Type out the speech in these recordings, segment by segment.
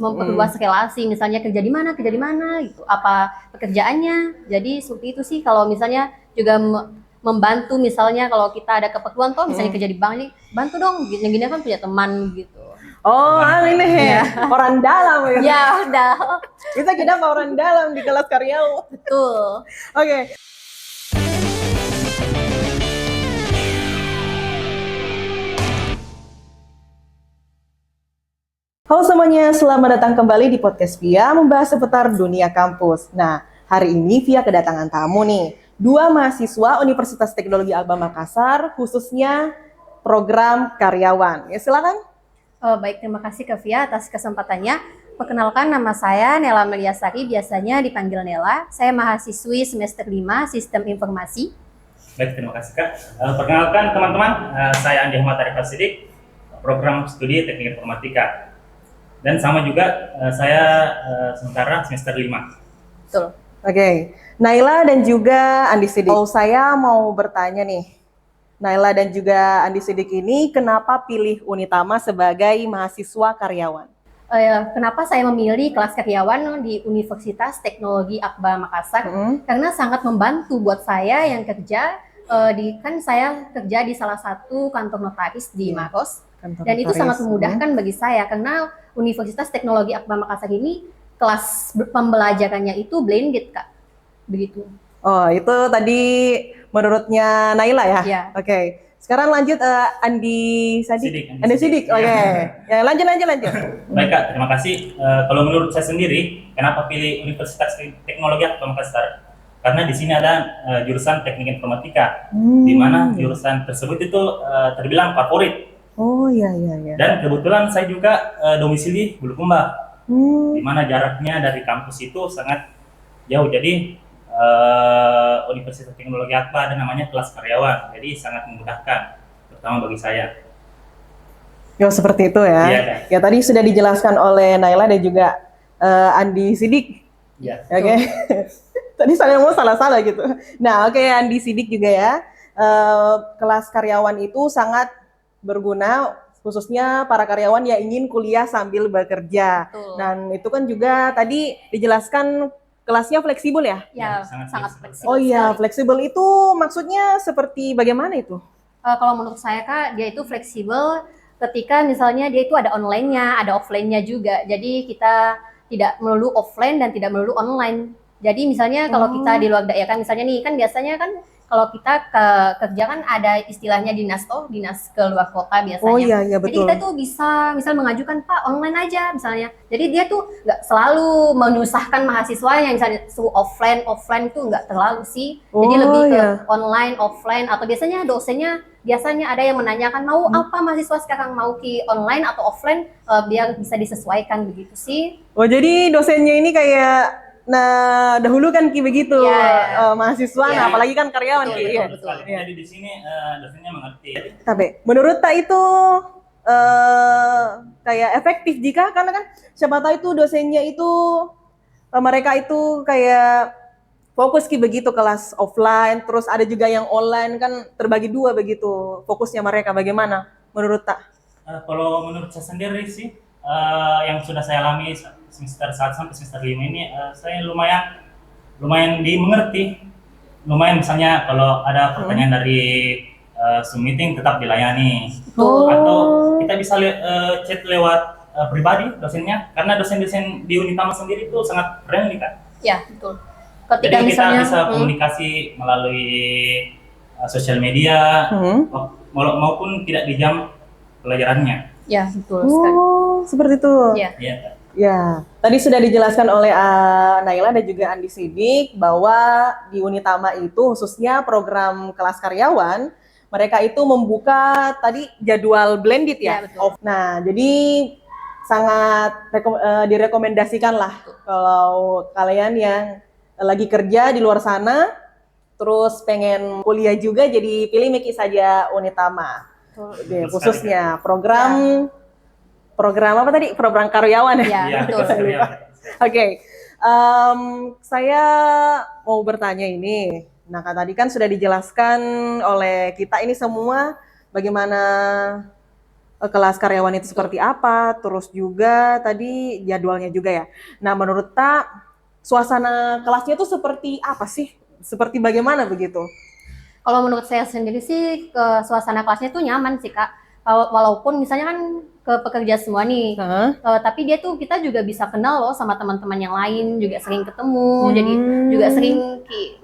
memperluas relasi, misalnya kerja di mana gitu, apa pekerjaannya. Jadi seperti itu sih. Kalau misalnya juga membantu, misalnya kalau kita ada keperluan toh misalnya kerja di bank, nih bantu dong, gini-gini kan punya teman gitu. Oh, ini orang dalam ya. Ya udah. Bisa kita orang dalam di kelas karyawan. Betul. Oke. Halo semuanya, selamat datang kembali di podcast Via membahas seputar dunia kampus. Nah, hari ini Via kedatangan tamu nih, dua mahasiswa Universitas Teknologi Alba Makassar, khususnya program karyawan. Ya silakan. Baik, terima kasih Kak Via atas kesempatannya. Perkenalkan, nama saya Nela Meliasari, biasanya dipanggil Nela. Saya mahasiswi semester 5 Sistem Informasi. Baik, terima kasih Kak. Perkenalkan teman-teman, saya Andi Ahmad Arif Sidik, program studi Teknik Informatika. Dan sama juga saya sementara semester 5. Betul. Oke, Naila dan juga Andi Sidik. Saya mau bertanya nih, Naila dan juga Andi Sidik ini kenapa pilih Unitama sebagai mahasiswa karyawan? Kenapa saya memilih kelas karyawan di Universitas Teknologi Akbar Makassar? Karena sangat membantu buat saya yang kerja kan saya kerja di salah satu kantor notaris di Maros. Dan itu sangat memudahkan bagi saya karena Universitas Teknologi Akbar Makassar ini kelas pembelajarannya itu blended, Kak. Begitu. Oh, itu tadi menurutnya Naila ya? Iya. Oke. Sekarang lanjut Andi Sidik. Andi Sidik. Oke. Ya, lanjut. Baik Kak, terima kasih. Kalau menurut saya sendiri, kenapa pilih Universitas Teknologi Akbar Makassar? Karena di sini ada jurusan Teknik Informatika, di mana jurusan tersebut itu terbilang favorit. Oh iya. Dan kebetulan saya juga domisili Bulukumba, di mana jaraknya dari kampus itu sangat jauh. Jadi Universitas Teknologi Akbar ada namanya kelas karyawan, jadi sangat memudahkan, terutama bagi saya. Ya seperti itu ya. Iya, ya tadi sudah dijelaskan oleh Naila dan juga Andi Sidik. Iya. Oke. Tadi saya mau salah gitu. Nah, oke, Andi Sidik juga ya. Kelas karyawan itu sangat berguna khususnya para karyawan yang ingin kuliah sambil bekerja. Betul. Dan itu kan juga tadi dijelaskan kelasnya fleksibel ya? Ya, sangat fleksibel. Oh iya, sekali. fleksibel itu maksudnya seperti bagaimana itu? Kalau menurut saya Kak, dia itu fleksibel ketika misalnya dia itu ada online-nya, ada offline-nya juga. Jadi kita tidak melulu offline dan tidak melulu online. Jadi misalnya kalau kita di luar daerah, misalnya nih kan biasanya kan kalau kita kerja kan ada istilahnya dinas ke luar kota biasanya. Oh iya betul. Jadi kita tuh bisa misal mengajukan Pak online aja misalnya. Jadi dia tuh nggak selalu menyusahkan mahasiswa yang misalnya suruh offline itu nggak terlalu sih. Jadi lebih ke online, offline, atau biasanya dosennya ada yang menanyakan mau apa mahasiswa sekarang, mau ke online atau offline, biar bisa disesuaikan begitu sih. Oh jadi dosennya ini kayak dahulu kan begitu mahasiswa, nah apalagi kan karyawan. Betul. Jadi di sini dosennya mengerti. Tapi menurut Tak itu kayak efektif jika karena kan siapa tahu itu dosennya itu mereka itu kayak fokus begitu kelas offline, terus ada juga yang online kan terbagi dua begitu fokusnya mereka. Bagaimana menurut Tak? Kalau menurut saya sendiri sih yang sudah saya alami semester 1 sampai semester 5 ini saya lumayan dimengerti. Lumayan misalnya kalau ada pertanyaan dari Zoom meeting tetap dilayani. Atau kita bisa chat lewat pribadi dosennya, karena dosen-dosen di Unitama sendiri itu sangat friendly kan. Ya, betul. Jadi kita bisa komunikasi melalui sosial media maupun tidak di jam pelajarannya. Ya, betul sekali. Seperti itu. Iya. Ya, tadi sudah dijelaskan oleh Naila dan juga Andi Sidik bahwa di Unitama itu khususnya program kelas karyawan, mereka itu membuka tadi jadwal blended ya. Betul. Nah, jadi sangat direkomendasikan lah kalau kalian yang lagi kerja di luar sana, terus pengen kuliah juga, jadi pilih Miki saja Unitama. Khususnya program apa tadi? Program karyawan ya? Iya, betul. Oke. Saya mau bertanya ini. Nah, tadi kan sudah dijelaskan oleh kita ini semua bagaimana kelas karyawan itu seperti apa, terus juga tadi jadwalnya juga ya. Nah, menurut Tak, suasana kelasnya itu seperti apa sih? Seperti bagaimana begitu? Kalau menurut saya sendiri sih ke suasana kelasnya tuh nyaman sih Kak. Walaupun misalnya kan ke pekerja semua nih, Heeh. tapi dia tuh kita juga bisa kenal loh sama teman-teman yang lain, juga sering ketemu, jadi juga Hmm. sering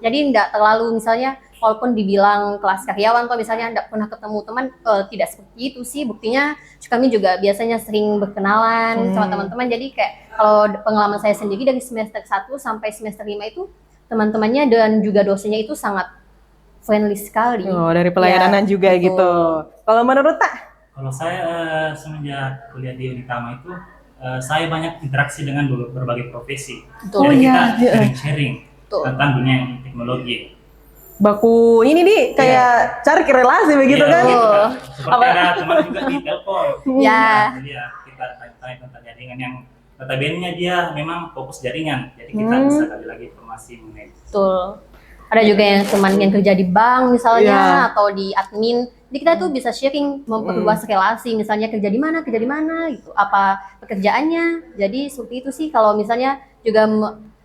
jadi nggak terlalu misalnya walaupun dibilang kelas karyawan atau misalnya nggak pernah ketemu teman, tidak seperti itu sih. Buktinya kami juga biasanya sering berkenalan sama teman-teman. Jadi kayak kalau pengalaman saya sendiri dari semester 1 sampai semester 5 itu teman-temannya dan juga dosennya itu sangat friendly sekali. Oh, dari pelayanan Ya, juga betul. gitu. Kalau menurut Tak? Kalau saya semenjak kuliah di Unitama itu saya banyak interaksi dengan berbagai profesi. Betul. Jadi kita iya. sharing-sharing Betul. tentang dunia teknologi. Baku ini nih kayak cari relasi begitu Iya, kan? begitu, Kak. Oh. Seperti ada teman juga di telepon. Ya. Jadi ya kita tanya tentang jaringan yang notabene dia memang fokus jaringan. Jadi kita bisa kali lagi informasi mengenai. Betul. Ada juga yang teman yang kerja di bank misalnya Iya. atau di admin. Jadi kita tuh bisa sharing, memperluas relasi. Misalnya kerja di mana gitu. Apa pekerjaannya. Jadi seperti itu sih kalau misalnya juga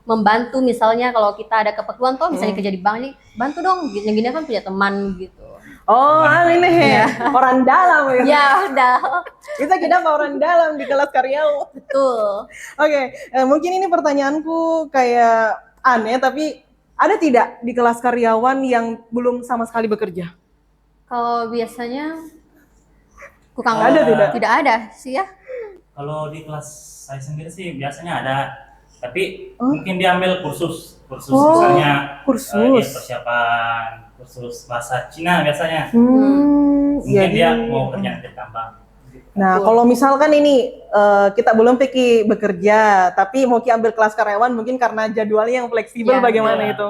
membantu misalnya kalau kita ada keperluan toh misalnya kerja di bank nih, bantu dong. Gini-gini kan punya teman gitu. Oh, ini orang dalam ya. Ya udah. Kita kira orang dalam di kelas karyawan. Betul. Oke, mungkin ini pertanyaanku kayak aneh, tapi ada tidak di kelas karyawan yang belum sama sekali bekerja? Kalau biasanya kurang Ada tidak? Tidak ada sih ya. Kalau di kelas saya sendiri sih biasanya ada, tapi mungkin dia ambil kursus misalnya kursus. dia persiapan kursus bahasa Cina biasanya. Iya. Mungkin dia mau kerja di tambang. Nah, kalau misalkan ini kita belum pergi bekerja, tapi mau ambil kelas karyawan mungkin karena jadwalnya yang fleksibel, Ya, bagaimana Ya, itu?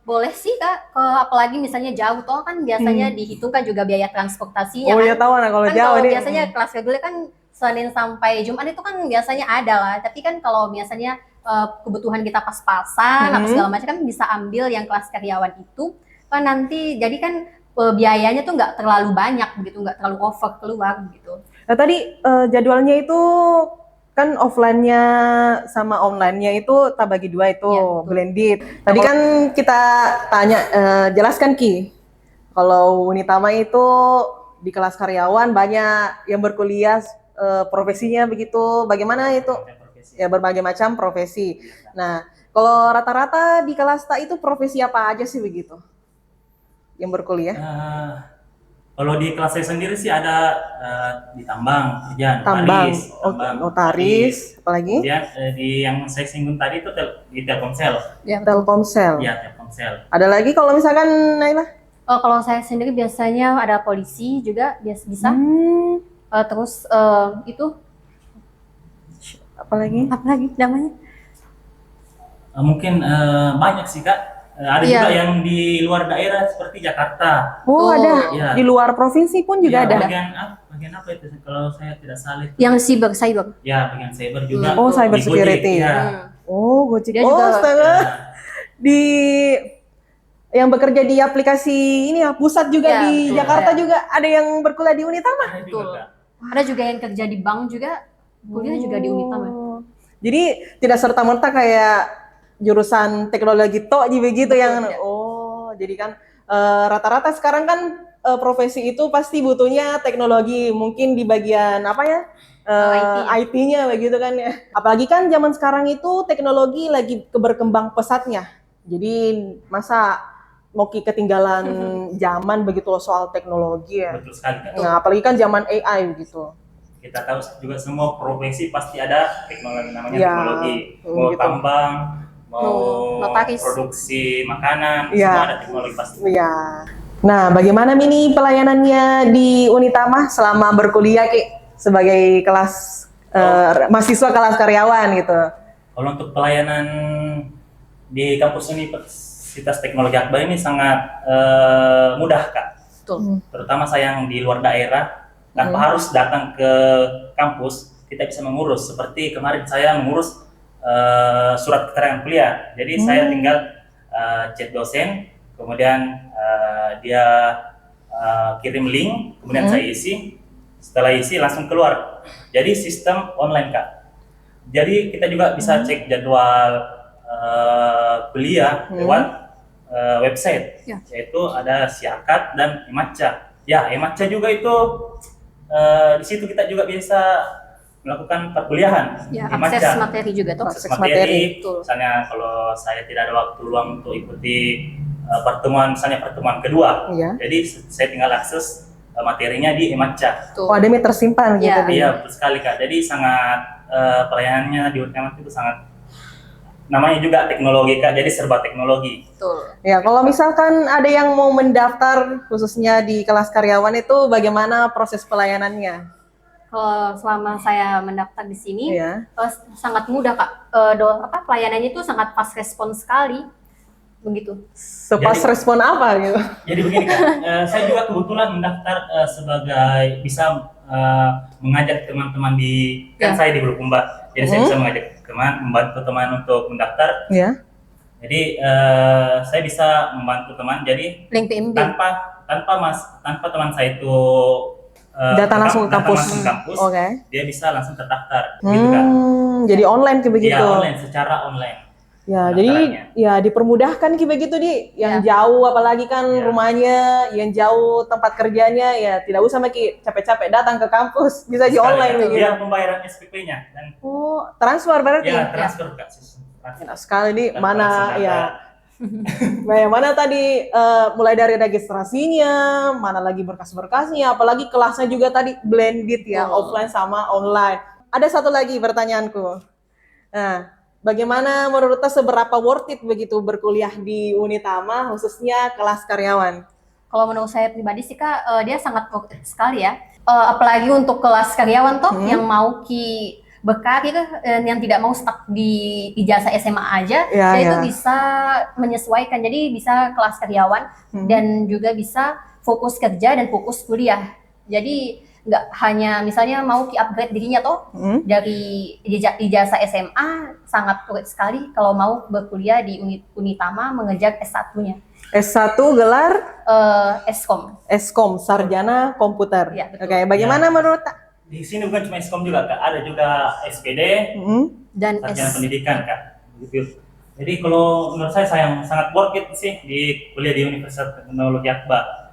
Boleh sih Kak, apalagi misalnya jauh toh kan biasanya dihitungkan juga biaya transportasinya Oh kan. ya tahu nah kalau Kan jauh kalau ini. biasanya kelas reguler kan Senin sampai Jumat itu kan biasanya ada lah. Tapi kan kalau biasanya kebutuhan kita pas-pasan apa segala macam kan bisa ambil yang kelas karyawan itu kan nanti jadi kan biayanya tuh nggak terlalu banyak begitu, nggak terlalu over keluar gitu. Nah tadi jadwalnya itu kan offline-nya sama online-nya itu tak bagi dua itu, Iya, betul. blended. Tadi kan kita tanya, jelaskan Ki, kalau Unitama itu di kelas karyawan banyak yang berkuliah profesinya begitu, bagaimana itu? Ya berbagai macam profesi. Nah, kalau rata-rata di kelas tak itu profesi apa aja sih begitu? Yang berkuliah? Kalau di kelas saya sendiri sih ada di tambang, kerja Tambang, notaris, apalagi? kemudian di yang saya singgung tadi itu di Telkomsel. Ya, Telkomsel. Ya, Telkomsel. Ada lagi kalau misalkan Naila? Kalau saya sendiri biasanya ada polisi juga bisa. Terus itu Apalagi? apa lagi namanya? Mungkin banyak sih Kak. Ada Iya. juga yang di luar daerah seperti Jakarta. Oh, Tuh. ada. Ya. Di luar provinsi pun juga Ya, ada. bagian apa itu? Kalau saya tidak salah itu. Yang cyber. Ya, bagian cyber juga. Oh, cyber Di Gojek, security. ya. Oh, Gojek. Dia Oh, juga- astaga. Ya. Di yang bekerja di aplikasi ini ya, pusat juga Ya, di betul, Jakarta ada. juga ada yang berkuliah di Unitama. Ada juga, Betul. Kak. Ada juga yang kerja di bank juga, kuliah juga di Unitama. Jadi tidak serta-merta kayak jurusan teknologi tok begitu Betul, yang tidak. jadi kan rata-rata sekarang kan profesi itu pasti butuhnya teknologi, mungkin di bagian apa ya? IT-nya begitu kan ya. Apalagi kan zaman sekarang itu teknologi lagi berkembang pesatnya. Jadi masa mau ketinggalan zaman begitu loh soal teknologi ya. Betul sekali, Kak. Nah, apalagi kan zaman AI gitu. Kita tahu juga semua profesi pasti ada teknologi namanya Ya, teknologi. Mau gitu. tambang, mau notaris. produksi makanan, Ya. semua ada teknologi pasti. Iya. Nah, bagaimana Mini pelayanannya di Unitama selama berkuliah Ki sebagai kelas mahasiswa kelas karyawan gitu? Kalau untuk pelayanan di kampus Universitas Teknologi Akbar ini sangat mudah, Kak. Betul. Terutama saya yang di luar daerah, tanpa harus datang ke kampus, kita bisa mengurus. Seperti kemarin saya mengurus surat keterangan kuliah. Jadi saya tinggal chat dosen, kemudian dia kirim link, kemudian saya isi, setelah isi langsung keluar. Jadi sistem online Kak. Jadi kita juga bisa cek jadwal kuliah lewat website, yaitu ada Siakat dan Imaca. Ya, Imaca juga itu di situ kita juga bisa melakukan perkuliahan. Ya, Imaca. akses materi juga tuh. Akses materi. Betul. Misalnya kalau saya tidak ada waktu luang untuk ikuti pertemuan kedua, jadi saya tinggal akses materinya di Imaca. Oh, ada tersimpan gitu. Iya, betul sekali Kak. Jadi sangat pelayanannya di UNEMAT itu sangat, namanya juga teknologi Kak, jadi serba teknologi. Betul. Ya, kalau misalkan ada yang mau mendaftar khususnya di kelas karyawan itu bagaimana proses pelayanannya? Kalau selama saya mendaftar di sini sangat mudah Kak. Pelayanannya itu sangat fast respons sekali. Begitu. Sepas respon apa gitu? Jadi begini Kak, saya juga kebetulan mendaftar sebagai bisa mengajak teman-teman kan saya di Bulukumba. Jadi saya bisa mengajak teman, membantu teman untuk mendaftar. Jadi saya bisa membantu teman. Jadi link PMB. tanpa teman saya itu datang langsung ke kampus. Dia bisa langsung terdaftar. Gitu kan? Jadi online kayak begitu. Iya, online, secara online. Ya, jadi ya dipermudahkan kayak begitu di yang jauh, apalagi kan rumahnya, yang jauh tempat kerjanya, ya tidak usah Maki capek-capek datang ke kampus, bisa di online begitu. Iya, pembayaran SPP-nya. Transfer berarti? Iya, transfer Kak. Enak sekali nih, mana ya. Mana tadi mulai dari registrasinya, mana lagi berkas-berkasnya, apalagi kelasnya juga tadi blended ya, offline sama online. Ada satu lagi pertanyaanku. Nah, bagaimana menurut seberapa worth it begitu berkuliah di Unitama khususnya kelas karyawan? Kalau menurut saya pribadi sih Kak, dia sangat worth it sekali ya. Apalagi untuk kelas karyawan toh yang mau berkarir, yang tidak mau stuck di ijazah SMA aja, dia itu bisa menyesuaikan. Jadi bisa kelas karyawan dan juga bisa fokus kerja dan fokus kuliah. Jadi nggak hanya misalnya mau upgrade dirinya toh dari ijazah SMA, sangat sulit sekali kalau mau berkuliah di Unitama mengejar S1-nya. S1 gelar Eskom, Sarjana Komputer. Ya, Oke, bagaimana menurut di sini bukan cuma Eskom juga Kak, ada juga SPD dan Sarjana Pendidikan Kak. Gitu. Jadi kalau menurut saya sangat worth it sih di kuliah di Universitas Teknologi Akbar.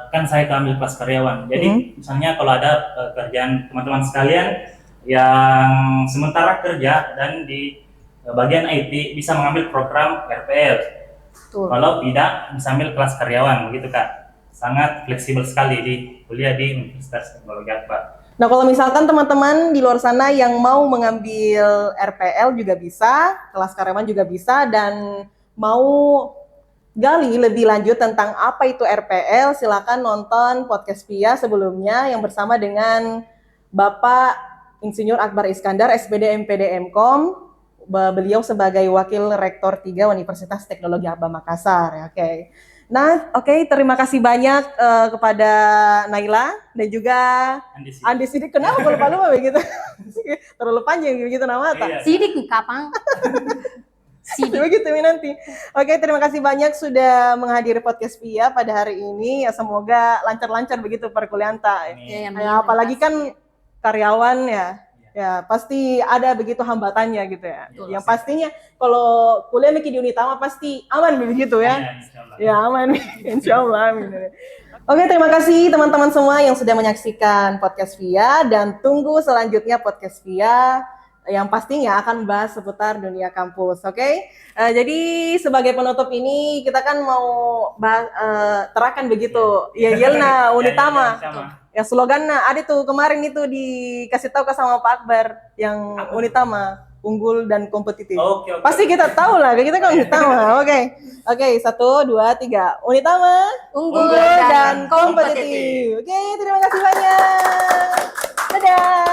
Kan saya ambil kelas karyawan. Jadi misalnya kalau ada pekerjaan teman-teman sekalian yang sementara kerja dan di bagian IT bisa mengambil program RPL. Kalau tidak bisa ambil kelas karyawan, begitu Kak. Sangat fleksibel sekali di kuliah di Universitas Teknologi Akbar. Nah, kalau misalkan teman-teman di luar sana yang mau mengambil RPL juga bisa, kelas karyawan juga bisa, dan mau gali lebih lanjut tentang apa itu RPL, silakan nonton podcast Via sebelumnya yang bersama dengan Bapak Insinyur Akbar Iskandar, SPD MPD MKOM, beliau sebagai Wakil Rektor 3 Universitas Teknologi Akbar Makassar. Oke. Nah, terima kasih banyak kepada Naila dan juga Andi Sidik. Kenapa lupa-lupa begitu? Terlalu panjang begitu nama tak? Sidik kapang. Sidik. Begitu nanti. Oke, terima kasih banyak sudah menghadiri podcast Via pada hari ini. Ya, semoga lancar-lancar begitu perkuliahan tak. Ya, apalagi kan karyawan ya. Ya, pasti ada begitu hambatannya gitu ya. Yang pastinya kalau kuliah di Unitama pasti aman begitu ya. Ya, aman. Insyaallah. Oke, terima kasih teman-teman semua yang sudah menyaksikan podcast Via, dan tunggu selanjutnya podcast Via yang pastinya akan bahas seputar dunia kampus. Oke? Jadi sebagai penutup ini kita kan mau terangkan begitu. Ya, Yelna Unitama. Ya, slogannya ada tuh kemarin itu dikasih tahu ke sama Pak Akbar yang Unitama unggul dan kompetitif. Oke. Pasti kita tahu lah, kita kan Unitama. Oke, 1, 2, 3. Unitama unggul dan kompetitif. Oke, terima kasih banyak. Dadah.